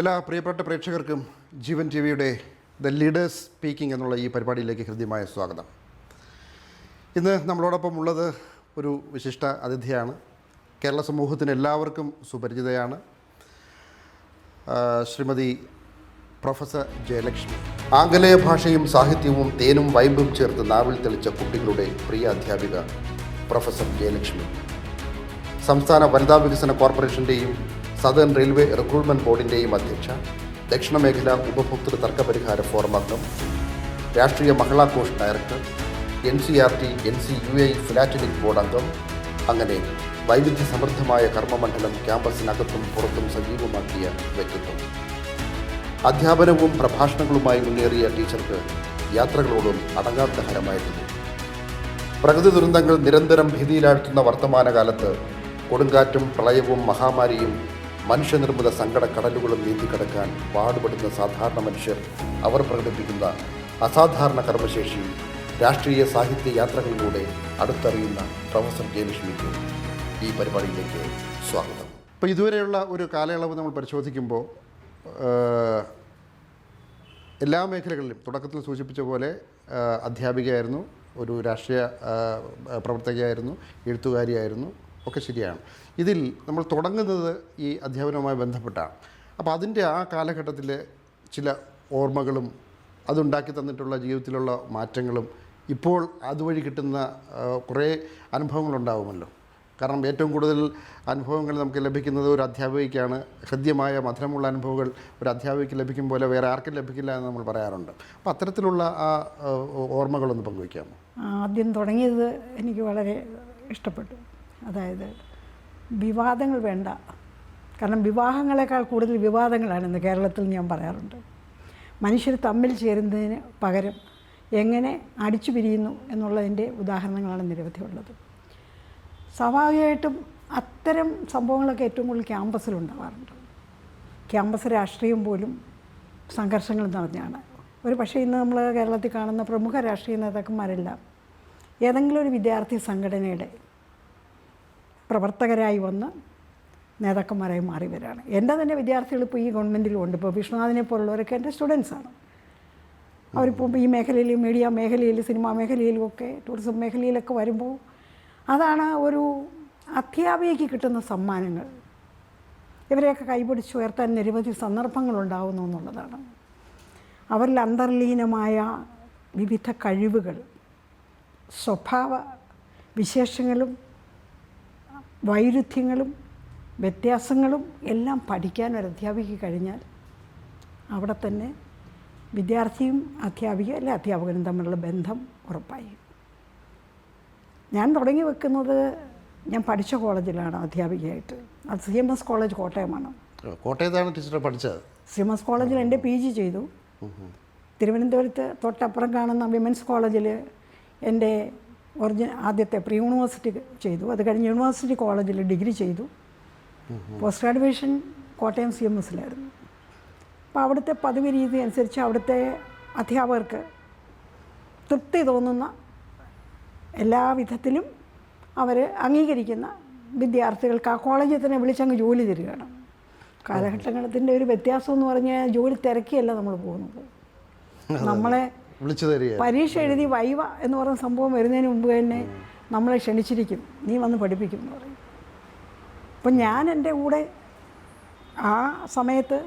എല്ലാ പ്രിയപ്പെട്ട പ്രേക്ഷകർക്കും ജീവൻ ടി വിയുടെ ദ ലീഡേഴ്സ് സ്പീക്കിംഗ് എന്നുള്ള ഈ പരിപാടിയിലേക്ക് ഹൃദ്യമായ സ്വാഗതം. ഇന്ന് നമ്മളോടൊപ്പം ഉള്ളത് ഒരു വിശിഷ്ട അതിഥിയാണ്. കേരള സമൂഹത്തിന് എല്ലാവർക്കും സുപരിചിതയാണ്. ശ്രീമതി പ്രൊഫസർ ജയലക്ഷ്മി. ആംഗലേയ ഭാഷയും സാഹിത്യവും തേനും വൈമ്പും ചേർത്ത് നാവിൽ തെളിച്ച കുട്ടികളുടെ പ്രിയ അധ്യാപിക പ്രൊഫസർ ജയലക്ഷ്മി. സംസ്ഥാന വനിതാ വികസന കോർപ്പറേഷൻ്റെയും സദേൺ റെയിൽവേ റിക്രൂട്ട്മെൻറ്റ് ബോർഡിൻ്റെയും അധ്യക്ഷ, ദക്ഷിണമേഖല ഉപഭോക്തൃ തർക്കപരിഹാര ഫോറം അംഗം, Rashtriya Mahila Kosh director, NCERT NCUA philatelic board അംഗം, അങ്ങനെ വൈവിധ്യസമൃദ്ധമായ കർമ്മമണ്ഡലം ക്യാമ്പസിനകത്തും പുറത്തും സജീവമാക്കിയ വ്യക്തിത്വം. അധ്യാപനവും പ്രഭാഷണങ്ങളുമായി മുന്നേറിയ ടീച്ചർക്ക് യാത്രകളോടും അടങ്ങാത്ത ഹരമായിരുന്നു. പ്രകൃതി ദുരന്തങ്ങൾ നിരന്തരം ഭീതിയിലാഴ്ത്തുന്ന വർത്തമാനകാലത്ത് കൊടുങ്കാറ്റും പ്രളയവും മഹാമാരിയും മനുഷ്യനിർമ്മിത സങ്കടക്കടലുകളും നീന്തിക്കടക്കാൻ പാടുപെടുന്ന സാധാരണ മനുഷ്യർ അവർ പ്രകടിപ്പിക്കുന്ന അസാധാരണ കർമ്മശേഷി രാഷ്ട്രീയ സാഹിത്യ യാത്രകളിലൂടെ അടുത്തറിയുന്ന പ്രൊഫസർ ജയലക്ഷ്മിക്ക് ഈ പരിപാടിയിലേക്ക് സ്വാഗതം. ഇപ്പോൾ ഇതുവരെയുള്ള ഒരു കാലയളവ് നമ്മൾ പരിശോധിക്കുമ്പോൾ എല്ലാ മേഖലകളിലും തുടക്കത്തിൽ സൂചിപ്പിച്ച പോലെ അധ്യാപികയായിരുന്നു, ഒരു രാഷ്ട്രീയ പ്രവർത്തകയായിരുന്നു, എഴുത്തുകാരിയായിരുന്നു, ഒക്കെ ശരിയാണ്. ഇതിൽ നമ്മൾ തുടങ്ങുന്നത് ഈ അധ്യാപനവുമായി ബന്ധപ്പെട്ടാണ്. അപ്പോൾ അതിൻ്റെ ആ കാലഘട്ടത്തിലെ ചില ഓർമ്മകളും അതുണ്ടാക്കി തന്നിട്ടുള്ള ജീവിതത്തിലുള്ള മാറ്റങ്ങളും ഇപ്പോൾ അതുവഴി കിട്ടുന്ന കുറേ അനുഭവങ്ങളുണ്ടാവുമല്ലോ. കാരണം ഏറ്റവും കൂടുതൽ അനുഭവങ്ങൾ നമുക്ക് ലഭിക്കുന്നത് ഒരു അധ്യാപികയ്ക്കാണ്. ഹൃദ്യമായ മധുരമുള്ള അനുഭവങ്ങൾ ഒരു അധ്യാപികയ്ക്ക് ലഭിക്കും പോലെ വേറെ ആർക്കും ലഭിക്കില്ല എന്ന് നമ്മൾ പറയാറുണ്ട്. അപ്പോൾ അത്തരത്തിലുള്ള ആ ഓർമ്മകളൊന്ന് പങ്കുവയ്ക്കാമോ? ആദ്യം തുടങ്ങിയത് എനിക്ക് വളരെ ഇഷ്ടപ്പെട്ടു. അതായത് വിവാദങ്ങൾ വേണ്ട, കാരണം വിവാഹങ്ങളെക്കാൾ കൂടുതൽ വിവാദങ്ങളാണ് ഇന്ന് കേരളത്തിൽ ഞാൻ പറയാറുണ്ട്. മനുഷ്യർ തമ്മിൽ ചേരുന്നതിന് പകരം എങ്ങനെ അടിച്ചു പിരിയുന്നു എന്നുള്ളതിൻ്റെ ഉദാഹരണങ്ങളാണ് നിരവധിയുള്ളത്. സ്വാഭാവികമായിട്ടും അത്തരം സംഭവങ്ങളൊക്കെ ഏറ്റവും കൂടുതൽ ക്യാമ്പസിലുണ്ടാവാറുണ്ട്. ക്യാമ്പസ് രാഷ്ട്രീയം പോലും സംഘർഷങ്ങൾ നിറഞ്ഞാണ്. ഒരു പക്ഷേ ഇന്ന് നമ്മൾ കേരളത്തിൽ കാണുന്ന പ്രമുഖ രാഷ്ട്രീയ നേതാക്കന്മാരെല്ലാം ഏതെങ്കിലും ഒരു വിദ്യാർത്ഥി സംഘടനയുടെ പ്രവർത്തകരായി വന്ന് നേതാക്കന്മാരായി മാറി വരികയാണ്. എൻ്റെ തന്നെ വിദ്യാർത്ഥികൾ ഇപ്പോൾ ഈ ഗവൺമെൻറ്റിലും ഉണ്ട്. ഇപ്പോൾ വിഷ്ണുനാഥിനെ പോലുള്ളവരൊക്കെ എൻ്റെ സ്റ്റുഡൻസാണ്. അവരിപ്പോൾ ഈ മേഖലയിൽ, മീഡിയ മേഖലയിൽ, സിനിമാ മേഖലയിലും ഒക്കെ, ടൂറിസം മേഖലയിലൊക്കെ വരുമ്പോൾ അതാണ് ഒരു അധ്യാപികയ്ക്ക് കിട്ടുന്ന സമ്മാനങ്ങൾ. ഇവരെയൊക്കെ കൈപിടിച്ചുയർത്താൻ നിരവധി സന്ദർഭങ്ങളുണ്ടാകുന്നു എന്നുള്ളതാണ്. അവരിൽ അന്തർലീനമായ വിവിധ കഴിവുകൾ, സ്വഭാവ വിശേഷങ്ങളും വൈരുദ്ധ്യങ്ങളും വ്യത്യാസങ്ങളും എല്ലാം പഠിക്കാൻ ഒരു അധ്യാപികയ്ക്ക് കഴിഞ്ഞാൽ അവിടെ തന്നെ വിദ്യാർത്ഥിയും അധ്യാപിക അല്ലെ അധ്യാപകനും തമ്മിലുള്ള ബന്ധം ഉറപ്പായി. ഞാൻ തുടങ്ങി വെക്കുന്നത് ഞാൻ പഠിച്ച കോളേജിലാണ് അധ്യാപികയായിട്ട്. അത് CMS കോളേജ് കോട്ടയമാണ്. കോട്ടയത്താണ് ടീച്ചർ പഠിച്ചത്? CMS കോളേജിൽ എൻ്റെ PG ചെയ്തു. തിരുവനന്തപുരത്ത് തൊട്ടപ്പുറം കാണുന്ന വിമൻസ് കോളേജിൽ എൻ്റെ ആദ്യത്തെ പ്രീ യൂണിവേഴ്സിറ്റി ചെയ്തു. അത് കഴിഞ്ഞ് യൂണിവേഴ്സിറ്റി കോളേജിൽ ഡിഗ്രി ചെയ്തു. പോസ്റ്റ് ഗ്രാജുവേഷൻ കോട്ടയം CMSലായിരുന്നു. അപ്പോൾ അവിടുത്തെ പതിവ് രീതി അനുസരിച്ച് അവിടുത്തെ അധ്യാപകർക്ക് തൃപ്തി തോന്നുന്ന എല്ലാ വിധത്തിലും അവർ അംഗീകരിക്കുന്ന വിദ്യാർത്ഥികൾക്ക് ആ കോളേജിൽ തന്നെ വിളിച്ചങ്ങ് ജോലി തരികയാണ്. കാലഘട്ടത്തിൻ്റെ ഒരു വ്യത്യാസം എന്ന് പറഞ്ഞാൽ ജോലി തിരക്കിയല്ല നമ്മൾ പോകുന്നത്. നമ്മളെ പരീക്ഷ എഴുതി വൈവ എന്ന് പറയുന്ന സംഭവം വരുന്നതിന് മുമ്പ് തന്നെ നമ്മളെ ക്ഷണിച്ചിരിക്കും, നീ വന്ന് പഠിപ്പിക്കും എന്ന് പറയും. അപ്പം ഞാൻ എൻ്റെ കൂടെ ആ സമയത്ത്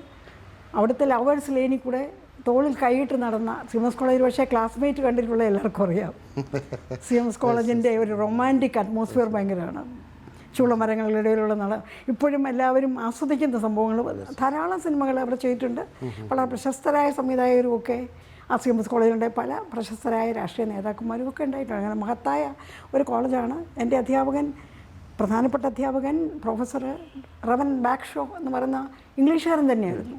അവിടുത്തെ ലവേഴ്സ് ലേനിൽ കൂടെ തോളിൽ കൈയിട്ട് നടന്ന CMS കോളേജ്, പക്ഷേ ക്ലാസ്മേറ്റ് കണ്ടിട്ടുള്ള എല്ലാവർക്കും അറിയാം. CMS കോളേജിൻ്റെ ഒരു റൊമാൻറ്റിക് അറ്റ്മോസ്ഫിയർ ഭയങ്കരമാണ്. ചുളമരങ്ങളുടെ ഇടയിലുള്ള ഇപ്പോഴും എല്ലാവരും ആസ്വദിക്കുന്ന സംഭവങ്ങൾ. ധാരാളം സിനിമകൾ അവിടെ ചെയ്തിട്ടുണ്ട്. വളരെ പ്രശസ്തരായ സംവിധായകരുമൊക്കെ ആ CMS കോളേജിലുണ്ട്. പല പ്രശസ്തരായ രാഷ്ട്രീയ നേതാക്കന്മാരും ഒക്കെ ഉണ്ടായിട്ടുണ്ട്. അങ്ങനെ മഹത്തായ ഒരു കോളേജാണ്. എൻ്റെ അധ്യാപകൻ, പ്രധാനപ്പെട്ട അധ്യാപകൻ പ്രൊഫസർ റവൻ ബാക്ക്ഷോ എന്ന് പറയുന്ന ഇംഗ്ലീഷുകാരൻ തന്നെയായിരുന്നു.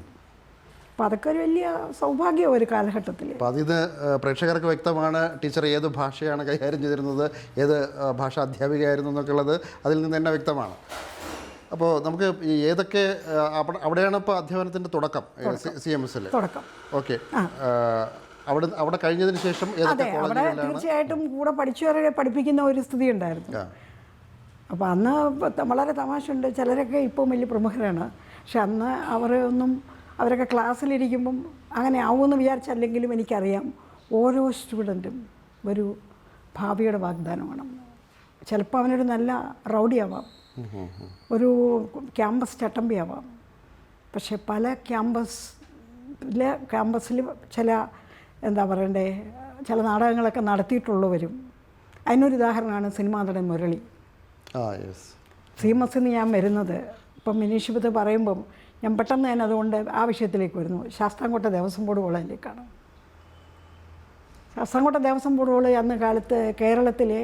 അപ്പോൾ അതൊക്കെ ഒരു വലിയ സൗഭാഗ്യം ഒരു കാലഘട്ടത്തിൽ. അപ്പോൾ അതിന് പ്രേക്ഷകർക്ക് വ്യക്തമാണ് ടീച്ചർ ഏത് ഭാഷയാണ് കൈകാര്യം ചെയ്തിരുന്നത്, ഏത് ഭാഷ അധ്യാപികയായിരുന്നു എന്നൊക്കെ ഉള്ളത് അതിൽ നിന്ന് തന്നെ വ്യക്തമാണ്. അപ്പോൾ നമുക്ക് ഏതൊക്കെ അവിടെയാണ് ഇപ്പോൾ അധ്യാപനത്തിൻ്റെ തുടക്കം CMSൽ തുടക്കം. ഓക്കെ, അവിടെ കഴിഞ്ഞതിന് ശേഷം അവിടെ തീർച്ചയായിട്ടും കൂടെ പഠിച്ചവരെ പഠിപ്പിക്കുന്ന ഒരു സ്ഥിതി ഉണ്ടായിരുന്നു. അപ്പോൾ അന്ന് വളരെ തമാശയുണ്ട്. ചിലരൊക്കെ ഇപ്പോൾ വലിയ പ്രമുഖരാണ്. പക്ഷെ അന്ന് അവരെ ഒന്നും അവരൊക്കെ ക്ലാസ്സിലിരിക്കുമ്പം അങ്ങനെ ആവുമെന്ന് വിചാരിച്ചല്ലെങ്കിലും എനിക്കറിയാം ഓരോ സ്റ്റുഡൻറ്റും ഒരു ഭാവിയുടെ വാഗ്ദാനമാണ്. ചിലപ്പോൾ അവനൊരു നല്ല റൗഡിയാവാം, ഒരു ക്യാമ്പസ് ചട്ടമ്പിയാവാം. പക്ഷെ പല ക്യാമ്പസിൽ ചില എന്താ പറയണ്ടേ ചില നാടകങ്ങളൊക്കെ നടത്തിയിട്ടുള്ളവരും. അതിനൊരു ഉദാഹരണമാണ് സിനിമാ നടൻ മുരളി. CMS ഞാൻ വരുന്നത് ഇപ്പം മിനിഷിപ്പത്ത് പറയുമ്പം ഞാൻ പെട്ടെന്ന് തന്നെ അതുകൊണ്ട് ആ വിഷയത്തിലേക്ക് വരുന്നു. ശാസ്താംകോട്ട ദേവസ്വം ബോർഡ് കോളേജിലേക്കാണ്. ശാസ്താംകോട്ട ദേവസ്വം ബോർഡ് കോളേജ് അന്ന് കാലത്ത് കേരളത്തിലെ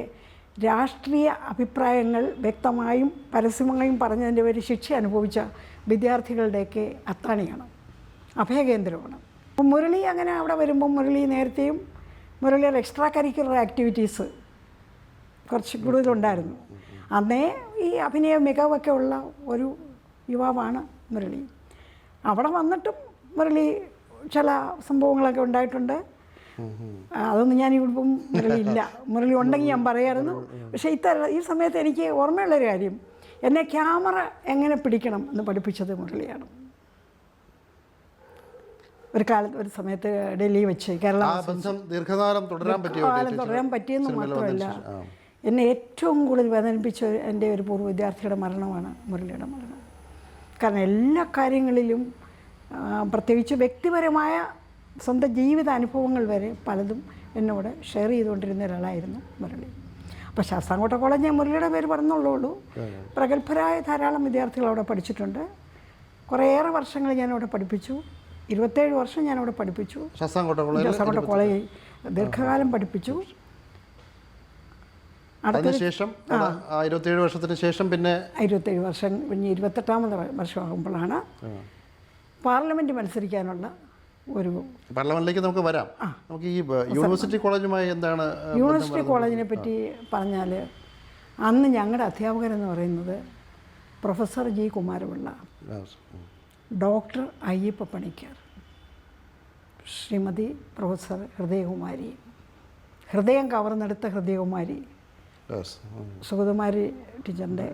രാഷ്ട്രീയ അഭിപ്രായങ്ങൾ വ്യക്തമായും പരസ്യമായും പറഞ്ഞതിൻ്റെ പേര് ശിക്ഷ അനുഭവിച്ച വിദ്യാർത്ഥികളുടെയൊക്കെ അത്താണിയാണ്, അഭയകേന്ദ്രമാണ്. അപ്പം മുരളി അങ്ങനെ അവിടെ വരുമ്പം മുരളി നേരത്തെയും മുരളിയുടെ എക്സ്ട്രാ കരിക്കുലർ ആക്ടിവിറ്റീസ് കുറച്ച് കൂടുതലുണ്ടായിരുന്നു. അന്നേ ഈ അഭിനയ മികവൊക്കെ ഉള്ള ഒരു യുവാവാണ് മുരളി. അവിടെ വന്നിട്ടും മുരളി ചില സംഭവങ്ങളൊക്കെ ഉണ്ടായിട്ടുണ്ട്. അതൊന്നും ഞാൻ ഇപ്പം മുരളി ഇല്ല, മുരളി ഉണ്ടെങ്കിൽ ഞാൻ പറയായിരുന്നു. പക്ഷേ ഈ സമയത്ത് എനിക്ക് ഓർമ്മയുള്ളൊരു കാര്യം, എന്നെ ക്യാമറ എങ്ങനെ പിടിക്കണം എന്ന് പഠിപ്പിച്ചത് മുരളിയാണ്. ഒരു സമയത്ത് ഡൽഹി വെച്ച് കേരള ദീർഘകാലം തുടരാൻ പറ്റിയെന്ന് മാത്രമല്ല, എന്നെ ഏറ്റവും കൂടുതൽ വേദനിപ്പിച്ച എൻ്റെ ഒരു പൂർവ്വ വിദ്യാർത്ഥിയുടെ മരണമാണ് മുരളിയുടെ മരണം. കാരണം എല്ലാ കാര്യങ്ങളിലും പ്രത്യേകിച്ച് വ്യക്തിപരമായ സ്വന്തം ജീവിത അനുഭവങ്ങൾ വരെ പലതും എന്നോട് ഷെയർ ചെയ്തുകൊണ്ടിരുന്ന ഒരാളായിരുന്നു മുരളി. അപ്പോൾ ശാസ്താംകോട്ട കോളേജ് ഞാൻ മുരളിയുടെ പേര് പറഞ്ഞുള്ളൂ. പ്രഗത്ഭരായ ധാരാളം വിദ്യാർത്ഥികൾ അവിടെ പഠിച്ചിട്ടുണ്ട്. കുറേയേറെ വർഷങ്ങൾ ഞാനവിടെ പഠിപ്പിച്ചു. 27 വർഷം ഞാനവിടെ പഠിപ്പിച്ചു. ശാസ്താംകോട്ട കോളേജ് ദീർഘകാലം പഠിപ്പിച്ചു. അതിനുശേഷം 27 വർഷത്തിന് ശേഷം പിന്നെ 27 വർഷം കഴിഞ്ഞ് 28ാമത്തെ വർഷമാകുമ്പോഴാണ് പാർലമെൻറ്റ് മത്സരിക്കാനുള്ള ഒരു പാർലമെന്റിലേക്ക് നമുക്ക് വരാം. നമുക്ക് ഈ യൂണിവേഴ്സിറ്റി കോളേജുമായി എന്താണ്? യൂണിവേഴ്സിറ്റി കോളേജിനെ പറ്റി പറഞ്ഞാൽ അന്ന് ഞങ്ങളുടെ അധ്യാപകരെന്ന് പറയുന്നത് professor G Kumara Pillai, doctor Ayyappa Panicker, Shrimati professor Hridayakumari, ഹൃദയം കവർന്നെടുത്ത ഹൃദയകുമാരി സുഗതകുമാരി ടീച്ചറിൻ്റെ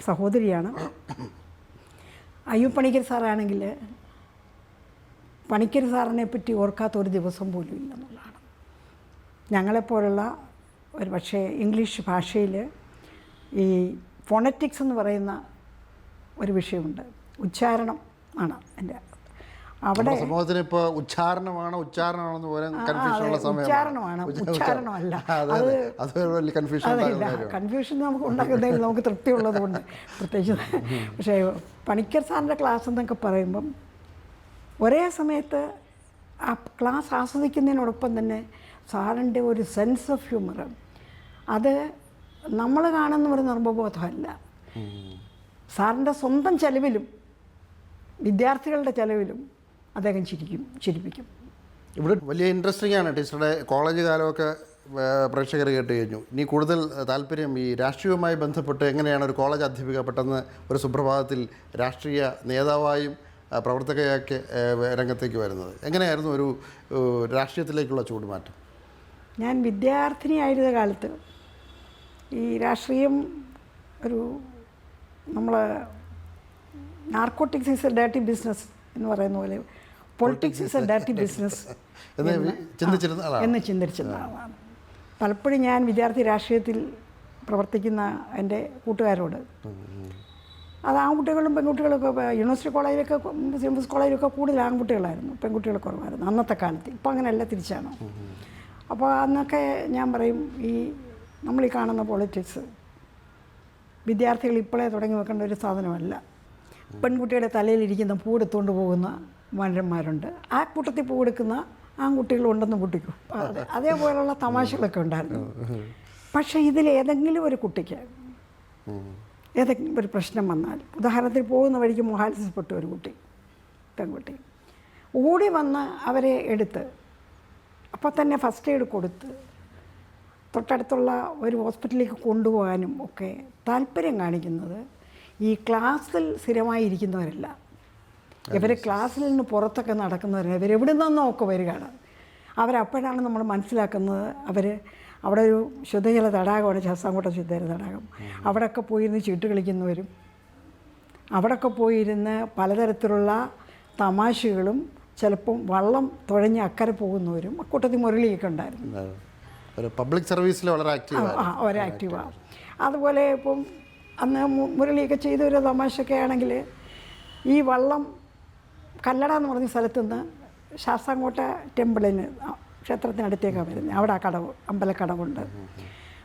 സഹോദരിയാണ്. അയ്യപ്പ പണിക്കർ സാറാണെങ്കിൽ പണിക്കർ സാറിനെ പറ്റി ഓർക്കാത്ത ഒരു ദിവസം പോലും ഇല്ലെന്നുള്ളതാണ്. ഞങ്ങളെപ്പോലുള്ള ഒരു പക്ഷേ ഇംഗ്ലീഷ് ഭാഷയിൽ ഈ ഫോണറ്റിക്സ് എന്ന് പറയുന്ന ഒരു വിഷയമുണ്ട്. ഉച്ചാരണം ആണ് എൻ്റെ. അവിടെ സമൂഹത്തിന് ഇപ്പോൾ ഉച്ചാരണമാണെന്ന് പറയാൻ കൺഫ്യൂഷനുള്ള സമയമാണ്. ഉച്ചാരണമല്ല, കൺഫ്യൂഷൻ നമുക്ക് ഉണ്ടാക്കുന്നതിൽ നമുക്ക് തൃപ്തിയുള്ളതുകൊണ്ട് പ്രത്യേകിച്ച്. പക്ഷേ പണിക്കർ സാറിൻ്റെ ക്ലാസ് എന്നൊക്കെ പറയുമ്പം ഒരേ സമയത്ത് ആ ക്ലാസ് ആസ്വദിക്കുന്നതിനോടൊപ്പം തന്നെ സാറിൻ്റെ ഒരു സെൻസ് ഓഫ് ഹ്യൂമർ, അത് നമ്മൾ കാണുന്ന ഒരു നിർമ്മബോധമല്ല. സാറിൻ്റെ സ്വന്തം ചെലവിലും വിദ്യാർത്ഥികളുടെ ചെലവിലും അദ്ദേഹം ചിരിപ്പിക്കും. ഇവിടെ വലിയ ഇൻട്രസ്റ്റിംഗ് ആണ്. ടീച്ചറുടെ കോളേജ് കാലമൊക്കെ പ്രേക്ഷകർ കേട്ട് കഴിഞ്ഞു. ഇനി കൂടുതൽ താല്പര്യം ഈ രാഷ്ട്രീയവുമായി ബന്ധപ്പെട്ട് എങ്ങനെയാണ് ഒരു കോളേജ് അധ്യാപിക പെട്ടെന്ന് ഒരു സുപ്രഭാതത്തിൽ രാഷ്ട്രീയ നേതാവായും പ്രവർത്തകയൊക്കെ രംഗത്തേക്ക് വരുന്നത്? എങ്ങനെയായിരുന്നു ഒരു രാഷ്ട്രീയത്തിലേക്കുള്ള ചൂടുമാറ്റം? ഞാൻ വിദ്യാർത്ഥിനിയായിരുന്ന കാലത്ത് ഈ രാഷ്ട്രീയം ഒരു നമ്മൾ narcotics is A dirty business എന്ന് പറയുന്ന പോലെ politics is A dirty business എന്ന് ചിന്തിച്ചിരുന്ന ആളാണ്. പലപ്പോഴും ഞാൻ വിദ്യാർത്ഥി രാഷ്ട്രീയത്തിൽ പ്രവർത്തിക്കുന്ന എൻ്റെ കൂട്ടുകാരോട്, അത് ആൺകുട്ടികളും പെൺകുട്ടികളൊക്കെ യൂണിവേഴ്സിറ്റി കോളേജിലൊക്കെ CMS കോളേജിലൊക്കെ കൂടുതൽ ആൺകുട്ടികളായിരുന്നു, പെൺകുട്ടികൾ കുറവായിരുന്നു അന്നത്തെ കാലത്ത്. ഇപ്പം അങ്ങനെയല്ല, തിരിച്ചാണ്. അപ്പോൾ അന്നൊക്കെ ഞാൻ പറയും, ഈ നമ്മളീ കാണുന്ന പൊളിറ്റിക്സ് വിദ്യാർത്ഥികൾ ഇപ്പോഴേ തുടങ്ങി വെക്കേണ്ട ഒരു സാധനമല്ല. പെൺകുട്ടിയുടെ തലയിലിരിക്കുന്ന പൂ എടുത്തുകൊണ്ട് പോകുന്ന മനുഷ്യന്മാരുണ്ട്, ആ കൂട്ടത്തിൽ പൂ എടുക്കുന്ന ആൺകുട്ടികളുണ്ടെന്ന് കുട്ടിക്കും. അതേപോലെയുള്ള തമാശകളൊക്കെ ഉണ്ടായിരുന്നു. പക്ഷേ ഇതിലേതെങ്കിലും ഒരു കുട്ടിക്ക് ഏതെങ്കിലും ഒരു പ്രശ്നം വന്നാൽ, ഉദാഹരണത്തിന് പോകുന്ന വഴിക്ക് മോഹാത്സ്യപ്പെട്ട ഒരു പെൺകുട്ടി ഓടി വന്ന് അവരെ എടുത്ത് അപ്പോൾ തന്നെ ഫസ്റ്റ് എയ്ഡ് കൊടുത്ത് തൊട്ടടുത്തുള്ള ഒരു ഹോസ്പിറ്റലിലേക്ക് കൊണ്ടുപോകാനും ഒക്കെ താല്പര്യം കാണിക്കുന്നത് ഈ ക്ലാസ്സിൽ സ്ഥിരമായി ഇരിക്കുന്നവരല്ല. ഇവർ ക്ലാസ്സിൽ നിന്ന് പുറത്തൊക്കെ നടക്കുന്നവരല്ല, ഇവരെവിടെ നിന്നൊക്കെ വരികയാണ്. അവരപ്പോഴാണ് നമ്മൾ മനസ്സിലാക്കുന്നത് അവിടെ ഒരു ശുദ്ധജല തടാകമാണ്, ശാസ്താംകോട്ട ശുദ്ധജല തടാകം. അവിടെയൊക്കെ പോയിരുന്ന് ചീട്ട് കളിക്കുന്നവരും അവിടെയൊക്കെ പോയിരുന്ന് പലതരത്തിലുള്ള തമാശകളും ചിലപ്പം വള്ളം തുഴഞ്ഞ് അക്കരെ പോകുന്നവരും അക്കൂട്ടത്തിൽ മുരളിയൊക്കെ ഉണ്ടായിരുന്നു. ഒരു പബ്ലിക് സർവീസിൽ വളരെ ആക്റ്റീവാണ്. ഒരു ആക്റ്റീവാണ്. അതുപോലെ ഇപ്പം അന്ന് മുരളിയൊക്കെ ചെയ്ത ഒരു തമാശയൊക്കെ ആണെങ്കിൽ ഈ വള്ളം കല്ലട എന്ന് പറഞ്ഞ സ്ഥലത്തുനിന്ന് ശാസ്താംകോട്ട ടെമ്പിളിന് ക്ഷേത്രത്തിനടുത്തേക്കാണ് വരുന്നത്. അവിടെ ആ കടവ്, അമ്പലക്കടവുണ്ട്.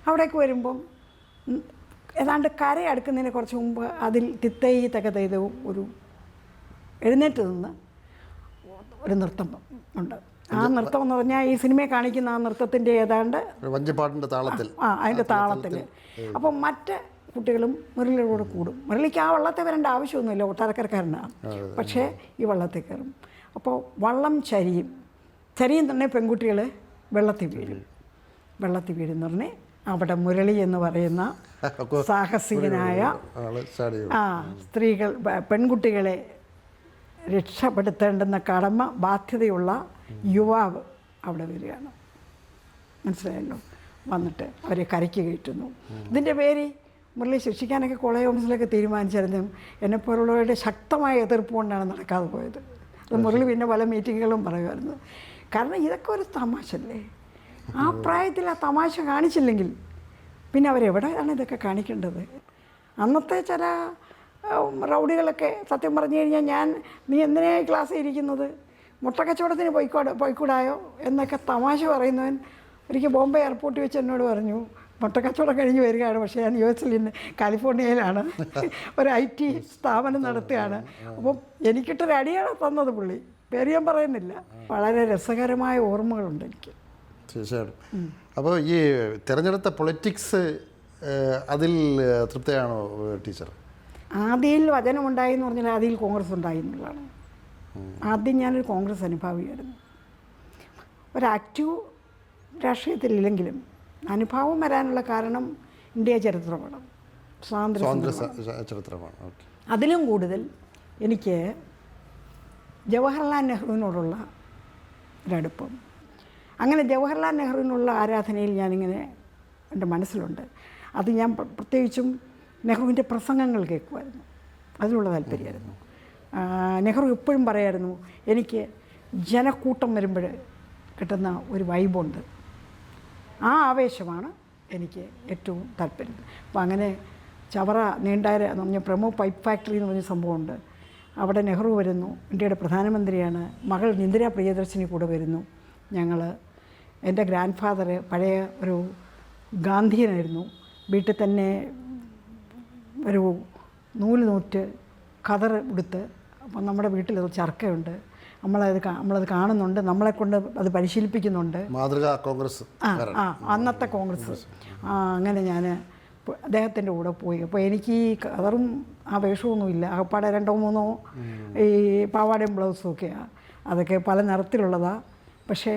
അവിടേക്ക് വരുമ്പം ഏതാണ്ട് കര അടുക്കുന്നതിന് കുറച്ച് മുമ്പ് അതിൽ തിത്തൈ തകതൈത ഒരു എഴുന്നേറ്റ് നിന്ന് ഒരു നൃത്തം ഉണ്ട്. ആ നൃത്തം എന്ന് പറഞ്ഞാൽ ഈ സിനിമയെ കാണിക്കുന്ന ആ നൃത്തത്തിൻ്റെ ഏതാണ്ട് വഞ്ചിപ്പാട്ടിൻ്റെ താളത്തിൽ, അതിൻ്റെ താളത്തിൽ. അപ്പം മറ്റ് കുട്ടികളും മുരളിയുടെ കൂടെ കൂടും. മുരളിക്ക് ആ വള്ളത്തെ വരേണ്ട ആവശ്യമൊന്നുമില്ല, ഒട്ടാരക്കരക്കാരനാണ്. പക്ഷേ ഈ വള്ളത്തിൽ കയറും. അപ്പോൾ വള്ളം ചരിയും തന്നെ പെൺകുട്ടികൾ വെള്ളത്തിൽ വീഴും. വെള്ളത്തിൽ വീഴുന്ന പറഞ്ഞ് അവിടെ മുരളി എന്ന് പറയുന്ന സാഹസികനായ സ്ത്രീകൾ പെൺകുട്ടികളെ രക്ഷപ്പെടുത്തേണ്ടുന്ന കടമ ബാധ്യതയുള്ള യുവാവ് അവിടെ വരികയാണ്. മനസ്സിലായല്ലോ. വന്നിട്ട് അവരെ കരയ്ക്ക് കയറ്റുന്നു. ഇതിൻ്റെ പേര് മുരളി ശിക്ഷിക്കാനൊക്കെ കോളേജ് കൗൺസിലൊക്കെ തീരുമാനിച്ചിരുന്നു. എന്നെപ്പോലുള്ളവരുടെ ശക്തമായ എതിർപ്പ് കൊണ്ടാണ് നടക്കാതെ പോയത്. അത് മുരളി പിന്നെ പല മീറ്റിങ്ങുകളും പറയുമായിരുന്നു. കാരണം ഇതൊക്കെ ഒരു തമാശല്ലേ. ആ പ്രായത്തിൽ ആ തമാശ കാണിച്ചില്ലെങ്കിൽ പിന്നെ അവരെവിടെയാണ് ഇതൊക്കെ കാണിക്കേണ്ടത്? അന്നത്തെ ചില റൗഡികളൊക്കെ സത്യം പറഞ്ഞു കഴിഞ്ഞാൽ നീ എന്തിനായി ക്ലാസ്സിൽ ഇരിക്കുന്നത്, മുട്ടക്കച്ചവടത്തിന് പോയിക്കൂടായോ എന്നൊക്കെ തമാശ പറയുന്നവൻ ഒരിക്കൽ ബോംബെ എയർപോർട്ടിൽ വെച്ച് എന്നോട് പറഞ്ഞു, മുട്ടക്കച്ചവടം കഴിഞ്ഞ് വരികയാണ്, പക്ഷേ ഞാൻ US കാലിഫോർണിയയിലാണ്, ഒരു IT സ്ഥാപനം നടത്തുകയാണ്. അപ്പം എനിക്കിട്ടൊരു അടിയാണ് തന്നത് പുള്ളി. പേര് ഞാൻ പറയുന്നില്ല. വളരെ രസകരമായ ഓർമ്മകളുണ്ട് എനിക്ക്. തീർച്ചയായിട്ടും. അപ്പോൾ ഈ തിരഞ്ഞെടുത്ത പൊളിറ്റിക്സ് അതിൽ തൃപ്തിയാണോ ടീച്ചർ? ആദ്യയിൽ വചനമുണ്ടായി എന്ന് പറഞ്ഞാൽ ആദ്യയിൽ കോൺഗ്രസ് ഉണ്ടായി എന്നുള്ളതാണ്. ആദ്യം ഞാനൊരു കോൺഗ്രസ് അനുഭാവിയായിരുന്നു. ഒരു ആക്റ്റീവ് രാഷ്ട്രീയത്തിലില്ലെങ്കിലും അനുഭാവം വരാനുള്ള കാരണം ഇന്ത്യ ചരിത്രമാണ്, സ്വാതന്ത്ര്യ ചരിത്രമാണ്. അതിലും കൂടുതൽ എനിക്ക് ജവഹർലാൽ നെഹ്റുവിനോടുള്ള ഒരടുപ്പം. അങ്ങനെ ജവഹർലാൽ നെഹ്റുവിനുള്ള ആരാധനയിൽ ഞാനിങ്ങനെ എൻ്റെ മനസ്സിലുണ്ട്. അത് ഞാൻ പ്രത്യേകിച്ചും നെഹ്റുവിൻ്റെ പ്രസംഗങ്ങൾ കേൾക്കുമായിരുന്നു, അതിനുള്ള താല്പര്യമായിരുന്നു. നെഹ്റു എപ്പോഴും പറയായിരുന്നു, എനിക്ക് ജനക്കൂട്ടം വരുമ്പോൾ കിട്ടുന്ന ഒരു വൈബുണ്ട്, ആ ആവേശമാണ് എനിക്ക് ഏറ്റവും താല്പര്യം. അപ്പോൾ അങ്ങനെ ചവറ നീണ്ടാര എന്ന് പറഞ്ഞ പ്രമോ പൈപ്പ് ഫാക്ടറി എന്ന് പറഞ്ഞ സംഭവമുണ്ട്. അവിടെ നെഹ്റു വരുന്നു, ഇന്ത്യയുടെ പ്രധാനമന്ത്രിയാണ്, മകൾ ഇന്ദിരാ പ്രിയദർശിനി കൂടെ വരുന്നു. ഞങ്ങൾ, എൻ്റെ ഗ്രാൻഡ് ഫാദർ പഴയ ഒരു ഗാന്ധിയനായിരുന്നു. വീട്ടിൽ തന്നെ ഒരു നൂറ്റ് ഖദർ ഉടുത്ത്, അപ്പം നമ്മുടെ വീട്ടിൽ ചർക്കയുണ്ട്, നമ്മളത് കാണുന്നുണ്ട്, നമ്മളെക്കൊണ്ട് അത് പരിശീലിപ്പിക്കുന്നുണ്ട്. മാതൃകാ കോൺഗ്രസ്, അന്നത്തെ കോൺഗ്രസ്. അങ്ങനെ ഞാൻ അദ്ദേഹത്തിൻ്റെ കൂടെ പോയി. അപ്പോൾ എനിക്ക് ഈ ഖദറും ആ വേഷമൊന്നുമില്ല, അകപ്പാടെ 2-3 ഈ പാവാടയും ബ്ലൗസും ഒക്കെയാണ്. അതൊക്കെ പല നിറത്തിലുള്ളതാണ്. പക്ഷേ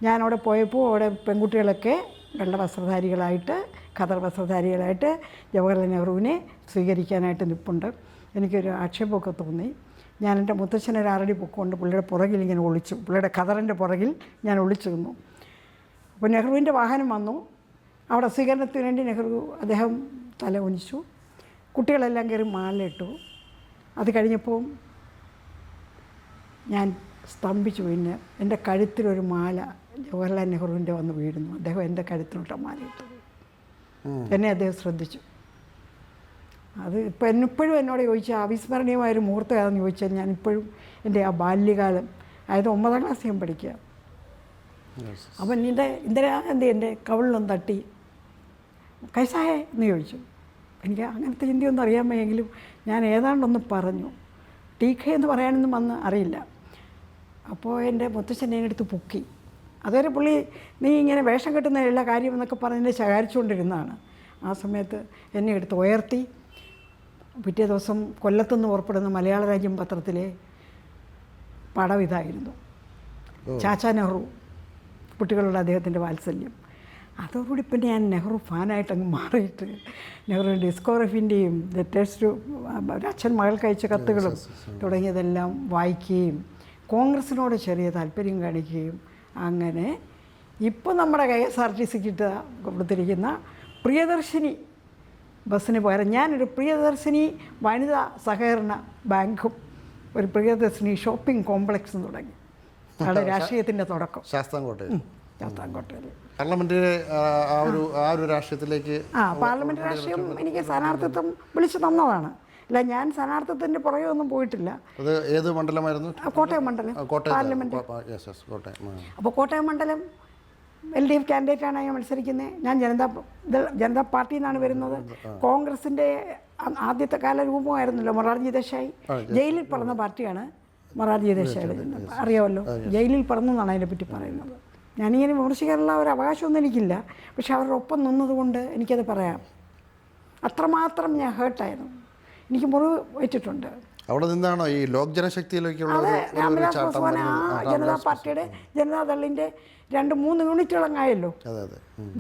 ഞാനവിടെ പോയപ്പോൾ അവിടെ പെൺകുട്ടികളൊക്കെ വെള്ള വസ്ത്രധാരികളായിട്ട്, ഖദർ വസ്ത്രധാരികളായിട്ട് ജവഹർലാൽ നെഹ്റുവിനെ സ്വീകരിക്കാനായിട്ട് നിൽപ്പുണ്ട്. എനിക്കൊരു ആക്ഷേപമൊക്കെ തോന്നി. ഞാൻ എൻ്റെ മുത്തച്ഛനൊരു 6 അടി പൊക്കമുണ്ട്, പുള്ളിയുടെ പുറകിൽ ഇങ്ങനെ ഒളിച്ചു, പുള്ളിയുടെ ഖദറിൻ്റെ പുറകിൽ ഞാൻ ഒളിച്ചു നിന്നു. അപ്പോൾ നെഹ്റുവിൻ്റെ വാഹനം വന്നു. അവിടെ സ്വീകരണത്തിന് വേണ്ടി അദ്ദേഹം തല ഉനിച്ചു. കുട്ടികളെല്ലാം കയറി മാലയിട്ടു. അത് കഴിഞ്ഞപ്പോൾ ഞാൻ സ്തംഭിച്ചു. പിന്നെ എൻ്റെ കഴുത്തിലൊരു മാല ജവഹർലാൽ നെഹ്റുവിൻ്റെ വന്ന് വീഴുന്നു. അദ്ദേഹം എൻ്റെ കഴുത്തിലോട്ട് മാല ഇട്ടു. എന്നെ അദ്ദേഹം ശ്രദ്ധിച്ചു. അത് ഇപ്പോഴും എന്നോട് ചോദിച്ചാൽ അവിസ്മരണീയമായൊരു മുഹൂർത്തം ഏതാണെന്ന് ചോദിച്ചാൽ ഞാനിപ്പോഴും എൻ്റെ ആ ബാല്യകാലം, അതായത് 9ാം ക്ലാസ് ഞാൻ പഠിക്കുക. അപ്പം ഇന്ദിരാഗാന്ധി എൻ്റെ കവിളിലൊന്ന് തട്ടി കൈസായേ എന്ന് ചോദിച്ചു. എനിക്ക് അങ്ങനത്തെ ഹിന്ദിയൊന്നും അറിയാൻ വയ്യെങ്കിലും ഞാൻ ഏതാണ്ടൊന്ന് പറഞ്ഞു. ടീഖ എന്ന് പറയാനൊന്നും വന്ന് അറിയില്ല. അപ്പോൾ എൻ്റെ മുത്തച്ഛൻ എടുത്ത് പൊക്കി. അതുവരെ പുള്ളി നീ ഇങ്ങനെ വേഷം കെട്ടുന്ന എല്ലാ കാര്യം എന്നൊക്കെ പറഞ്ഞ് എന്നെ ശകാരിച്ചുകൊണ്ടിരുന്നതാണ്. ആ സമയത്ത് എന്നെ എടുത്ത് ഉയർത്തി. പിറ്റേ ദിവസം കൊല്ലത്തുനിന്ന് പുറപ്പെടുന്ന മലയാള രാജ്യം പത്രത്തിലെ പടം ഇതായിരുന്നു, ചാച്ചാ നെഹ്റു, കുട്ടികളുടെ അദ്ദേഹത്തിൻ്റെ വാത്സല്യം. അതോടുകൂടി പിന്നെ ഞാൻ നെഹ്റു ഫാനായിട്ട് അങ്ങ് മാറിയിട്ട് നെഹ്റു ഡിസ്കോഗ്രഫിൻ്റെയും ലെറ്റേഴ്സ് അച്ഛൻ മകൾക്ക് അയച്ച കത്തുകളും തുടങ്ങിയതെല്ലാം വായിക്കുകയും കോൺഗ്രസിനോട് ചെറിയ താല്പര്യം കാണിക്കുകയും അങ്ങനെ ഇപ്പോൾ നമ്മുടെ KSRTCക്ക് കൊടുത്തിരിക്കുന്ന പ്രിയദർശിനി ബസ്സിന് പകരം ഞാനൊരു പ്രിയദർശിനി വനിതാ സഹകരണ ബാങ്കും ഒരു പ്രിയദർശിനി ഷോപ്പിംഗ് കോംപ്ലക്സ് തുടങ്ങി. അവിടെ രാഷ്ട്രീയത്തിൻ്റെ തുടക്കം ശാസ്താംകോട്ടയിൽ. ശാസ്താംകോട്ടയിൽ പാർലമെൻറ്റിലെ ആ ഒരു രാഷ്ട്രീയത്തിലേക്ക് പാർലമെൻറ്റ് രാഷ്ട്രീയം എനിക്ക് സ്ഥാനാർത്ഥിത്വം വിളിച്ചു തന്നതാണ്. അല്ല, ഞാൻ സ്ഥാനാർത്ഥിത്വത്തിൻ്റെ പുറകെ ഒന്നും പോയിട്ടില്ല. അത് ഏത് മണ്ഡലമായിരുന്നു? കോട്ടയം മണ്ഡലം പാർലമെൻറ്റ്. അപ്പോൾ കോട്ടയം മണ്ഡലം LDF കാൻഡിഡേറ്റാണ് ഞാൻ മത്സരിക്കുന്നത്. ഞാൻ ജനതാ പാർട്ടിയിൽ നിന്നാണ് വരുന്നത്. കോൺഗ്രസിൻ്റെ ആദ്യത്തെ കാല രൂപമായിരുന്നല്ലോ മൊറാർജി ദേശായി. ജയിലിൽ പറഞ്ഞ പാർട്ടിയാണ് മൊറാർജി ദേശായിയുടെ. അറിയാമല്ലോ, ജയിലിൽ പറഞ്ഞു എന്നാണ് അതിനെപ്പറ്റി പറയുന്നത്. ഞാനിങ്ങനെ വിമർശിക്കാനുള്ള ഒരു അവകാശമൊന്നും എനിക്കില്ല. പക്ഷെ അവരുടെ ഒപ്പം നിന്നതുകൊണ്ട് എനിക്കത് പറയാം. അത്രമാത്രം ഞാൻ ഹേർട്ടായിരുന്നു. എനിക്ക് മുറിവ് വെച്ചിട്ടുണ്ട്. അവിടെ നിന്നാണോ ഈ ലോക് ജനശക്തിയിലേക്കുള്ള രാംവിലാസ് പാസ്വാൻ ജനതാ പാർട്ടിയുടെ ജനതാദളിൻ്റെ 2-3 യൂണിറ്റുകളങ്ങായല്ലോ.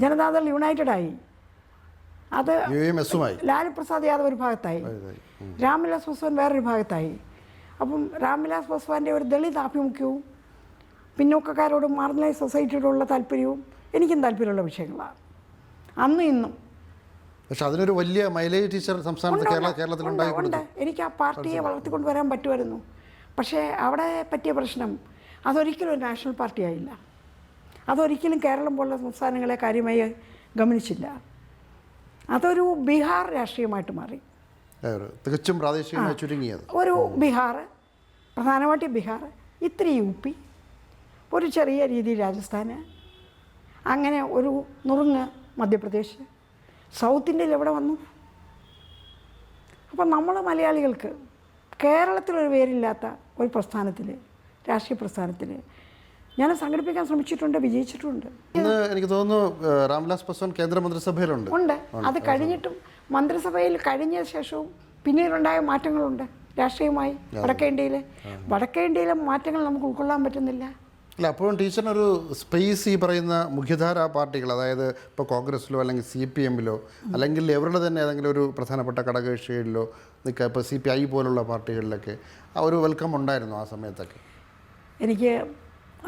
ജനതാദൾ യുണൈറ്റഡ് ആയി. അത് ലാലു പ്രസാദ് യാദവ് ഒരു ഭാഗത്തായി, രാംവിലാസ് പാസ്വാൻ വേറൊരു ഭാഗത്തായി. അപ്പം രാംവിലാസ് പാസ്വാൻ്റെ ഒരു ദളിത് ആഭിമുഖ്യവും പിന്നോക്കക്കാരോടും മാർജിനലൈസ് സൊസൈറ്റിയോടുള്ള താല്പര്യവും എനിക്കും താല്പര്യമുള്ള വിഷയങ്ങളാണ് അന്നും ഇന്നും. പക്ഷെ അതിനൊരു വലിയ മൈലേജ് ടീച്ചർ കേരളത്തിലുണ്ട്. എനിക്ക് ആ പാർട്ടിയെ വളർത്തിക്കൊണ്ട് വരാൻ പറ്റുമായിരുന്നു. പക്ഷേ അവിടെ പറ്റിയ പ്രശ്നം അതൊരിക്കലും ഒരു നാഷണൽ പാർട്ടി ആയില്ല. അതൊരിക്കലും കേരളം പോലുള്ള സംസ്ഥാനങ്ങളെ കാര്യമായി ഗമനിച്ചില്ല. അതൊരു ബീഹാർ രാഷ്ട്രീയമായിട്ട് മാറി. തികച്ചും പ്രാദേശികമായി ചുരുങ്ങിയത് ഒരു ബീഹാർ, പ്രധാനമായിട്ട് ബീഹാർ, ഇത്തിരി UP, ഒരു ചെറിയ രീതിയിൽ രാജസ്ഥാൻ, അങ്ങനെ ഒരു നുറുങ്ങ് മധ്യപ്രദേശ്, സൗത്ത് ഇന്ത്യയിൽ എവിടെ വന്നു. അപ്പം നമ്മൾ മലയാളികൾക്ക് കേരളത്തിലൊരു പേരില്ലാത്ത ഒരു പ്രസ്ഥാനത്തിൽ, രാഷ്ട്രീയ പ്രസ്ഥാനത്തിൽ ഞാൻ സംഘടിപ്പിക്കാൻ ശ്രമിച്ചിട്ടുണ്ട്, വിജയിച്ചിട്ടുണ്ട്. എനിക്ക് തോന്നുന്നു രാംവിലാസ് പാസ്വാൻ കേന്ദ്രമന്ത്രിസഭയിലുണ്ട്. ഉണ്ട്. അത് കഴിഞ്ഞിട്ടും മന്ത്രിസഭയിൽ കഴിഞ്ഞ ശേഷവും പിന്നീടുണ്ടായ മാറ്റങ്ങളുണ്ട് രാഷ്ട്രീയമായി. വടക്കേ ഇന്ത്യയിലെ മാറ്റങ്ങൾ നമുക്ക് ഉൾക്കൊള്ളാൻ പറ്റുന്നില്ല. അല്ല, അപ്പോഴും ടീച്ചറിനൊരു സ്പേസ് ഈ പറയുന്ന മുഖ്യധാര പാർട്ടികൾ, അതായത് ഇപ്പോൾ കോൺഗ്രസ്സിലോ അല്ലെങ്കിൽ CPM-ലോ അല്ലെങ്കിൽ ഇവരുടെ തന്നെ ഏതെങ്കിലും ഒരു പ്രധാനപ്പെട്ട ഘടകകക്ഷികളിലോ നിൽക്കുക, ഇപ്പോൾ CPI പോലുള്ള പാർട്ടികളിലൊക്കെ ആ ഒരു വെൽക്കം ഉണ്ടായിരുന്നു ആ സമയത്തൊക്കെ? എനിക്ക്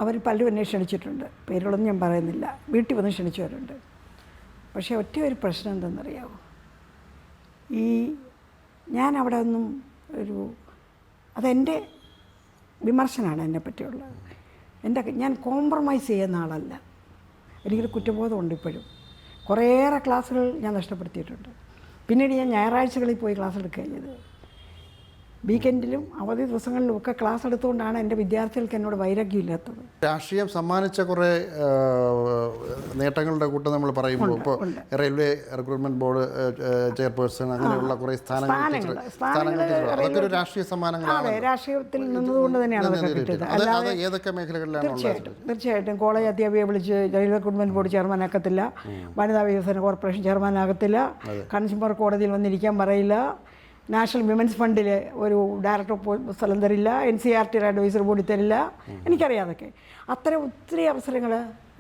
അവർ പലരും എന്നെ ക്ഷണിച്ചിട്ടുണ്ട്. പേരുകളൊന്നും ഞാൻ പറയുന്നില്ല. വീട്ടിൽ വന്ന് ക്ഷണിച്ചവരുണ്ട്. പക്ഷേ ഒറ്റ ഒരു പ്രശ്നം എന്തെന്നറിയാമോ, ഞാൻ അവിടെ ഒന്നും അതെൻ്റെ വിമർശനമാണ് എന്നെ പറ്റിയുള്ളത്. ഞാൻ കോംപ്രമൈസ് ചെയ്യുന്ന ആളല്ല. എനിക്കൊരു കുറ്റബോധമുണ്ട് ഇപ്പോഴും. കുറേയേറെ ക്ലാസ്സുകൾ ഞാൻ നഷ്ടപ്പെടുത്തിയിട്ടുണ്ട്. പിന്നീട് ഞാൻ ഞായറാഴ്ചകളിൽ പോയി ക്ലാസ് എടുക്കുക ചെയ്തത്. വീക്കെൻഡിലും അവധി ദിവസങ്ങളിലും ഒക്കെ ക്ലാസ് എടുത്തുകൊണ്ടാണ് എൻ്റെ വിദ്യാർത്ഥികൾക്ക് എന്നോട് വൈരാഗ്യമില്ലാത്തത്. രാഷ്ട്രീയം സമ്മാനിച്ച കുറേ നേട്ടങ്ങളുടെ കൂട്ടം നമ്മൾ പറയുമ്പോൾ ഇപ്പോൾ റെയിൽവേ റിക്രൂട്ട്മെന്റ് ബോർഡ് ചെയർപേഴ്സൺ, അങ്ങനെയുള്ള കുറേ സ്ഥാനങ്ങൾ അതൊക്കെ രാഷ്ട്രീയ സമ്മാനങ്ങളാണ്. അതെ, രാഷ്ട്രീയത്തിൽ നിന്നതുകൊണ്ട് തന്നെയാണ് അതൊക്കെ കിട്ടിയത്. അല്ലാതെ ഏതൊക്കെ മേഖലകളിലാണ്? തീർച്ചയായിട്ടും കോളേജ് അധ്യാപികയെ വിളിച്ച് റെയിൽവേ റിക്രൂട്ട്മെന്റ് ബോർഡ് ചെയർമാനാക്കത്തില്ല, വനിതാ വികസന കോർപ്പറേഷൻ ചെയർമാനാകത്തില്ല, കൺസ്യൂമർ കോടതിയിൽ വന്നിരിക്കാൻ പറയില്ല, നാഷണൽ വിമൻസ് ഫണ്ടിൽ ഒരു ഡയറക്ടർ സ്ഥലം തരില്ല, NCERT അഡ്വൈസർ ബോർഡിൽ തരില്ല. എനിക്കറിയാതൊക്കെ അത്തരം ഒത്തിരി അവസരങ്ങൾ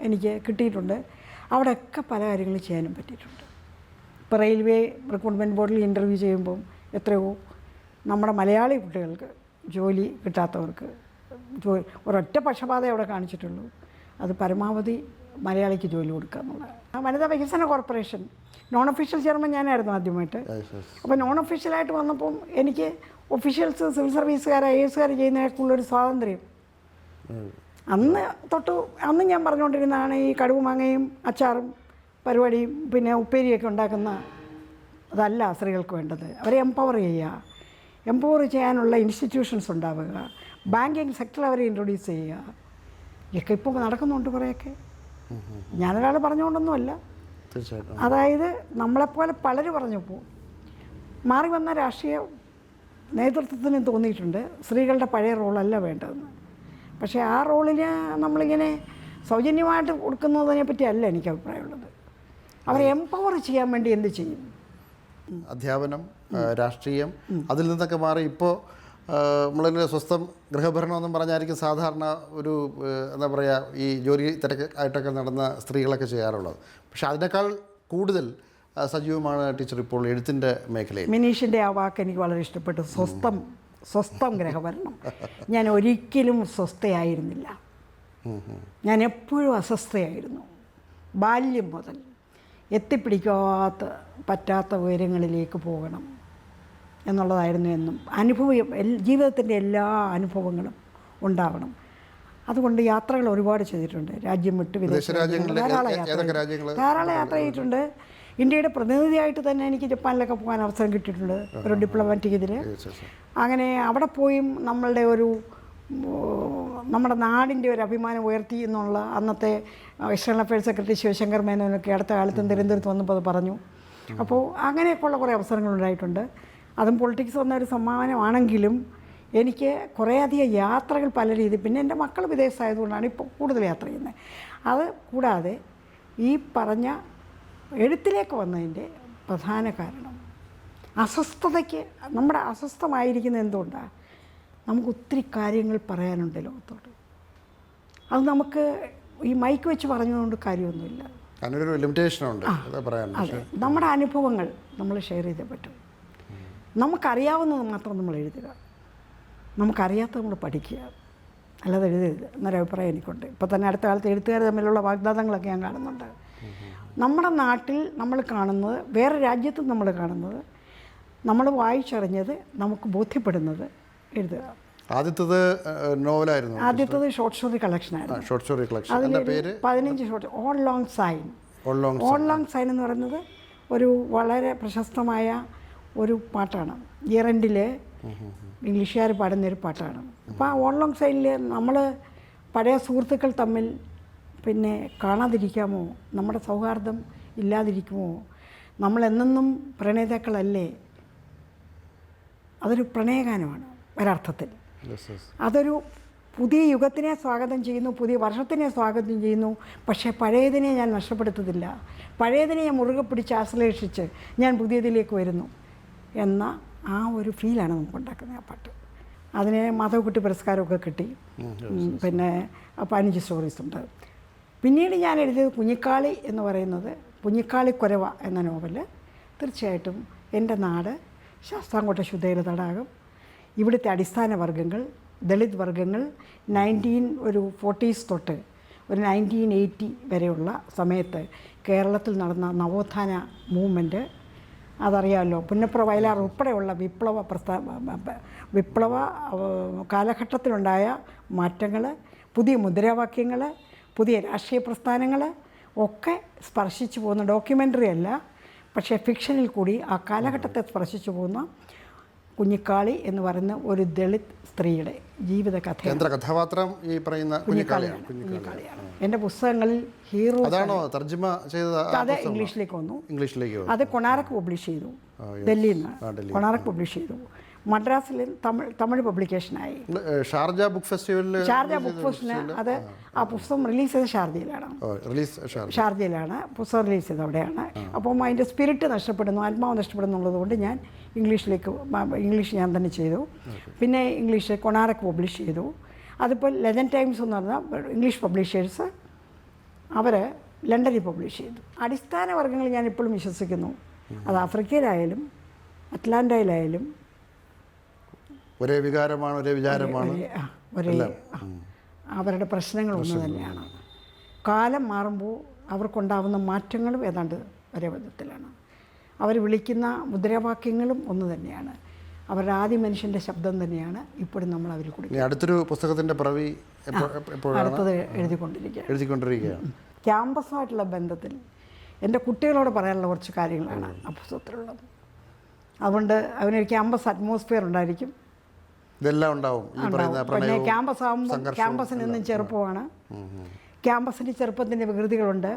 എനിക്ക് കിട്ടിയിട്ടുണ്ട്. അവിടെയൊക്കെ പല കാര്യങ്ങളും ചെയ്യാനും പറ്റിയിട്ടുണ്ട്. ഇപ്പോൾ റെയിൽവേ റിക്രൂട്ട്മെൻറ്റ് ബോർഡിൽ ഇൻ്റർവ്യൂ ചെയ്യുമ്പം എത്രയോ നമ്മുടെ മലയാളി കുട്ടികൾക്ക് ജോലി കിട്ടാത്തവർക്ക് ഒരൊറ്റ പക്ഷപാതം അവിടെ കാണിച്ചിട്ടുള്ളൂ. അത് പരമാവധി മലയാളിക്ക് ജോലി കൊടുക്കുക എന്നുള്ളത്. വനിതാ വികസന കോർപ്പറേഷൻ നോൺ ഒഫീഷ്യൽ ചെയർമാൻ ഞാനായിരുന്നു ആദ്യമായിട്ട്. അപ്പോൾ നോൺ ഒഫീഷ്യലായിട്ട് വന്നപ്പം എനിക്ക് ഒഫീഷ്യൽസ്, സിവിൽ സർവീസുകാർ, IAS ചെയ്യുന്നതിനേക്കുള്ളൊരു സ്വാതന്ത്ര്യം അന്ന് ഞാൻ പറഞ്ഞുകൊണ്ടിരുന്നതാണ്. ഈ കടുവുമാങ്ങയും അച്ചാറും പരിപാടിയും പിന്നെ ഉപ്പേരിയൊക്കെ ഉണ്ടാക്കുന്ന അതല്ല സ്ത്രീകൾക്ക് വേണ്ടത്. അവരെ എംപവർ ചെയ്യാനുള്ള ഇൻസ്റ്റിറ്റ്യൂഷൻസ് ഉണ്ടാവുക, ബാങ്കിങ് സെക്ടർ അവരെ ഇൻട്രൊഡ്യൂസ് ചെയ്യുക. ഇതൊക്കെ ഇപ്പോൾ നടക്കുന്നുണ്ട് കുറേയൊക്കെ. ഞാനൊരാൾ പറഞ്ഞുകൊണ്ടൊന്നുമല്ല. അതായത് നമ്മളെപ്പോലെ പലരും പറഞ്ഞപ്പോൾ മാറി വന്ന രാഷ്ട്രീയ നേതൃത്വത്തിന് തോന്നിയിട്ടുണ്ട് സ്ത്രീകളുടെ പഴയ റോളല്ല വേണ്ടതെന്ന്. പക്ഷേ ആ റോളിന് നമ്മളിങ്ങനെ സൗജന്യമായിട്ട് കൊടുക്കുന്നതിനെ പറ്റിയല്ല എനിക്ക് അഭിപ്രായമുള്ളത്. അവരെ എംപവർ ചെയ്യാൻ വേണ്ടി എന്ത് ചെയ്യും? അധ്യാപനം, രാഷ്ട്രീയം, അതിൽ നിന്നൊക്കെ മാറി ഇപ്പോൾ നമ്മളൊരു സ്വസ്ഥം ഗൃഹഭരണം എന്നും പറഞ്ഞായിരിക്കും സാധാരണ ഒരു എന്താ പറയുക ഈ ജോലി തിരക്കായിട്ടൊക്കെ നടന്ന സ്ത്രീകളൊക്കെ ചെയ്യാറുള്ളത്. പക്ഷെ അതിനേക്കാൾ കൂടുതൽ സജീവമാണ് ടീച്ചർ ഇപ്പോൾ എഴുത്തിൻ്റെ മേഖലയിൽ. മിനീഷിൻ്റെ ആ വാക്ക് എനിക്ക് വളരെ ഇഷ്ടപ്പെട്ടു. സ്വസ്ഥം ഗൃഹഭരണം. ഞാൻ ഒരിക്കലും സ്വസ്ഥയായിരുന്നില്ല. ഞാൻ എപ്പോഴും അസ്വസ്ഥയായിരുന്നു. ബാല്യം മുതൽ പറ്റാത്ത ഉയരങ്ങളിലേക്ക് പോകണം, എന്നുള്ളതായിരുന്നു എന്നും. ജീവിതത്തിൻ്റെ എല്ലാ അനുഭവങ്ങളും ഉണ്ടാവണം. അതുകൊണ്ട് യാത്രകൾ ഒരുപാട് ചെയ്തിട്ടുണ്ട്. രാജ്യം വിട്ട് വിദേശ രാജ്യങ്ങൾ ധാരാളം യാത്ര ചെയ്തിട്ടുണ്ട്. ഇന്ത്യയുടെ പ്രതിനിധിയായിട്ട് തന്നെ എനിക്ക് ജപ്പാനിലൊക്കെ പോകാൻ അവസരം കിട്ടിയിട്ടുണ്ട്, ഒരു ഡിപ്ലോമാറ്റിക് ഇതിൽ. അങ്ങനെ അവിടെ പോയും നമ്മുടെ നാടിൻ്റെ ഒരു അഭിമാനം ഉയർത്തി എന്നുള്ള അന്നത്തെ എക്സ്റ്റേണൽ അഫയേഴ്സ് സെക്രട്ടറി ശിവശങ്കർ മേനോനൊക്കെ അടുത്ത കാലത്ത് തിരുവനന്തപുരത്ത് വന്നപ്പോൾ അത് പറഞ്ഞു. അപ്പോൾ അങ്ങനെയൊക്കെയുള്ള കുറേ അവസരങ്ങളുണ്ടായിട്ടുണ്ട്. അതും പൊളിറ്റിക്സ് വന്നൊരു സമ്മാനമാണെങ്കിലും എനിക്ക് കുറേയധികം യാത്രകൾ പല രീതി, പിന്നെ എൻ്റെ മക്കൾ വിദേശത്തായതുകൊണ്ടാണ് ഇപ്പോൾ കൂടുതൽ യാത്ര ചെയ്യുന്നത്. അത് കൂടാതെ ഈ പറഞ്ഞ എഴുത്തിലേക്ക് വന്നതിൻ്റെ പ്രധാന കാരണം നമ്മുടെ അസ്വസ്ഥമായിരിക്കുന്നത് എന്തുകൊണ്ടാണ്? നമുക്ക് ഒത്തിരി കാര്യങ്ങൾ പറയാനുണ്ട് ലോകത്തോട്. അത് നമുക്ക് ഈ മൈക്ക് വെച്ച് പറഞ്ഞതുകൊണ്ട് കാര്യമൊന്നുമില്ല. അതെ, നമ്മുടെ അനുഭവങ്ങൾ നമ്മൾ ഷെയർ ചെയ്തേ പറ്റും. നമുക്കറിയാവുന്നത് മാത്രം നമ്മൾ എഴുതുക, നമുക്കറിയാത്തത് നമ്മൾ പഠിക്കുക, അല്ലാതെ എഴുതരുത് എന്നൊരു അഭിപ്രായം എനിക്കുണ്ട്. ഇപ്പോൾ തന്നെ അടുത്ത കാലത്ത് എഴുത്തുകാർ തമ്മിലുള്ള വാഗ്ദാനങ്ങളൊക്കെ ഞാൻ കാണുന്നുണ്ട്. നമ്മുടെ നാട്ടിൽ നമ്മൾ കാണുന്നത്, വേറെ രാജ്യത്തും നമ്മൾ കാണുന്നത്, നമ്മൾ വായിച്ചറിഞ്ഞത്, നമുക്ക് ബോധ്യപ്പെടുന്നത് എഴുതുക. ആദ്യത്തേത് ഷോർട്ട് സ്റ്റോറി കളക്ഷനായിരുന്നു. അതിൽ 15 short, Auld Lang Syne. Auld Lang Syne എന്ന് പറയുന്നത് ഒരു വളരെ പ്രശസ്തമായ ഒരു പാട്ടാണ്. ഇയർ എൻഡിൽ ഇംഗ്ലീഷുകാർ പാടുന്നൊരു പാട്ടാണ്. അപ്പോൾ ആ ഓൾ ലോങ് സൈനിൽ നമ്മൾ പഴയ സുഹൃത്തുക്കൾ തമ്മിൽ പിന്നെ കാണാതിരിക്കാമോ? നമ്മുടെ സൗഹാർദ്ദം ഇല്ലാതിരിക്കുമോ? നമ്മളെന്നും പ്രണേതാക്കളല്ലേ? അതൊരു പ്രണയഗാനമാണ് ഒരർത്ഥത്തിൽ. അതൊരു പുതിയ യുഗത്തിനെ സ്വാഗതം ചെയ്യുന്നു, പുതിയ വർഷത്തിനെ സ്വാഗതം ചെയ്യുന്നു. പക്ഷേ പഴയതിനെ ഞാൻ നഷ്ടപ്പെടുത്തത്തില്ല, പഴയതിനെ ഞാൻ മുറുകെ പിടിച്ച് ആശ്ലേഷിച്ച് ഞാൻ പുതിയതിലേക്ക് വരുന്നു എന്ന ആ ഒരു ഫീലാണ് നമുക്ക് ഉണ്ടാക്കുന്നത് ആ പാട്ട്. അതിന് മാധവക്കുട്ടി പുരസ്കാരമൊക്കെ കിട്ടി. പിന്നെ 15 സ്റ്റോറീസ് ഉണ്ട്. പിന്നീട് ഞാൻ എഴുതിയത് കുഞ്ഞിക്കാളി എന്ന് പറയുന്നത്, കുഞ്ഞിക്കാളിക്കുരവ എന്ന നോവല്. തീർച്ചയായിട്ടും എൻ്റെ നാട്, ശാസ്താംകോട്ട ശുദ്ധജല തടാകം, ഇവിടുത്തെ അടിസ്ഥാന വർഗ്ഗങ്ങൾ, ദളിത് വർഗ്ഗങ്ങൾ, 1940s തൊട്ട് ഒരു 1980 വരെയുള്ള സമയത്ത് കേരളത്തിൽ നടന്ന നവോത്ഥാന മൂവ്മെൻറ്റ് അതറിയാമല്ലോ. പുന്നപ്ര വയലാർ ഉൾപ്പെടെയുള്ള വിപ്ലവ കാലഘട്ടത്തിലുണ്ടായ മാറ്റങ്ങൾ, പുതിയ മുദ്രാവാക്യങ്ങൾ, പുതിയ രാഷ്ട്രീയ പ്രസ്ഥാനങ്ങൾ ഒക്കെ സ്പർശിച്ചു പോകുന്ന ഡോക്യുമെൻ്ററി അല്ല, പക്ഷേ ഫിക്ഷനിൽ കൂടി ആ കാലഘട്ടത്തെ സ്പർശിച്ചു പോകുന്ന കുഞ്ഞിക്കാളി എന്ന് പറയുന്ന ഒരു ദളിത് സ്ത്രീയുടെ ജീവിത കഥാപാത്രം ഈ പറയുന്ന കുഞ്ഞിക്കാളിയാണ്. എൻ്റെ പുസ്തകങ്ങളിൽ ഹീറോ തർജ്ജമ ചെയ്തത്. അത് ഇംഗ്ലീഷിലേക്ക് വന്നു. അത് കൊണാറക്ക് പബ്ലിഷ് ചെയ്തു, ഡൽഹിയിൽ നിന്ന് കൊണാറക്ക് പബ്ലിഷ് ചെയ്തു. മദ്രാസിൽ തമിഴ് പബ്ലിക്കേഷനായി. ഷാർജ ബുക്ക് ഫെസ്റ്റിവലിന് അത് ആ പുസ്തകം റിലീസ് ചെയ്തത് ഷാർജയിലാണ് പുസ്തകം റിലീസ് ചെയ്തത്, അവിടെയാണ്. അപ്പം അതിൻ്റെ സ്പിരിറ്റ് നഷ്ടപ്പെടുന്നു, ആത്മാവ് നഷ്ടപ്പെടുന്നുള്ളത് കൊണ്ട് ഞാൻ ഇംഗ്ലീഷ് ഞാൻ തന്നെ ചെയ്തു. പിന്നെ ഇംഗ്ലീഷ് കൊണാറക്ക് പബ്ലിഷ് ചെയ്തു. അതിപ്പോൾ ലെജൻഡ് ടൈംസ് എന്ന് പറഞ്ഞാൽ ഇംഗ്ലീഷ് പബ്ലിഷേഴ്സ്, അവർ ലണ്ടനിൽ പബ്ലിഷ് ചെയ്തു. അടിസ്ഥാന വർഗ്ഗങ്ങൾ ഞാൻ ഇപ്പോഴും വിശ്വസിക്കുന്നു, അത് ആഫ്രിക്കയിലായാലും അറ്റ്ലാന്റയിലായാലും ഒരേ വികാരമാണ്, ഒരേ വിചാരമാണ്, അവരുടെ പ്രശ്നങ്ങൾ ഒന്ന് തന്നെയാണ്. കാലം മാറുമ്പോൾ അവർക്കുണ്ടാകുന്ന മാറ്റങ്ങളും ഏതാണ്ട് ഒരേ വിധത്തിലാണ്. അവർ വിളിക്കുന്ന മുദ്രാവാക്യങ്ങളും ഒന്ന് തന്നെയാണ്. അവരുടെ ആദ്യ മനുഷ്യൻ്റെ ശബ്ദം തന്നെയാണ് ഇപ്പോഴും നമ്മൾ അവർ കൊടുക്കുന്നത്. അടുത്തൊരു പുസ്തകത്തിൻ്റെ പിറവി അടുത്തത് എഴുതിക്കൊണ്ടിരിക്കുകയാണ്. ക്യാമ്പസുമായിട്ടുള്ള ബന്ധത്തിൽ എൻ്റെ കുട്ടികളോട് പറയാനുള്ള കുറച്ച് കാര്യങ്ങളാണ് ആ പുസ്തകത്തിലുള്ളത്. അതുകൊണ്ട് അവനൊരു ക്യാമ്പസ് അറ്റ്മോസ്ഫിയർ ഉണ്ടായിരിക്കും, ഇതെല്ലാം ഉണ്ടാവും. പിന്നെ ക്യാമ്പസ് ആകുമ്പോൾ ക്യാമ്പസിന് എന്നും ചെറുപ്പമാണ്. ക്യാമ്പസിന് ചെറുപ്പത്തിൻ്റെ വികൃതികളുണ്ട്,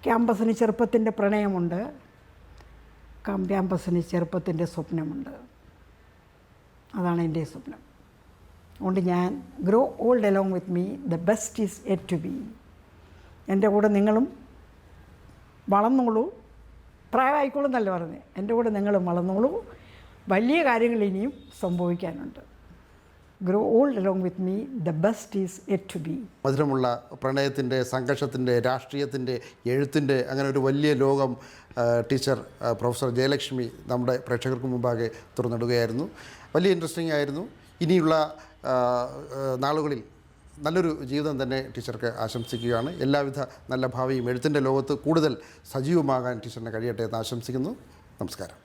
ക്യാമ്പസിന് ചെറുപ്പത്തിൻ്റെ പ്രണയമുണ്ട്, ക്യാമ്പസിന് ചെറുപ്പത്തിൻ്റെ സ്വപ്നമുണ്ട്. അതാണ് എൻ്റെ സ്വപ്നം. അതുകൊണ്ട് ഞാൻ grow old along with me, the best is yet to be. എൻ്റെ കൂടെ നിങ്ങളും വളർന്നോളൂ, പ്രായമായിക്കോളൂ എന്നല്ല പറഞ്ഞത്, എൻ്റെ കൂടെ നിങ്ങളും വളർന്നോളൂ, വലിയ കാര്യങ്ങൾ ഇനിയും സംഭവിക്കാനുണ്ട്. Grow old along with me, the best is yet to be. മധുരമുള്ള പ്രണയത്തിൻ്റെ, സംഘർഷത്തിൻ്റെ, രാഷ്ട്രീയത്തിൻ്റെ, എഴുത്തിൻ്റെ അങ്ങനെ ഒരു വലിയ ലോകം ടീച്ചർ പ്രൊഫസർ ജയലക്ഷ്മി നമ്മുടെ പ്രേക്ഷകർക്ക് മുമ്പാകെ തുറന്നിടുകയായിരുന്നു. വലിയ ഇൻട്രസ്റ്റിംഗ് ആയിരുന്നു. ഇനിയുള്ള നാളുകളിൽ നല്ലൊരു ജീവിതം തന്നെ ടീച്ചർക്ക് ആശംസിക്കുകയാണ്. എല്ലാവിധ നല്ല ഭാവിയും എഴുത്തിൻ്റെ ലോകത്ത് കൂടുതൽ സജീവമാകാൻ ടീച്ചറിന് കഴിയട്ടെ എന്ന് ആശംസിക്കുന്നു. നമസ്കാരം.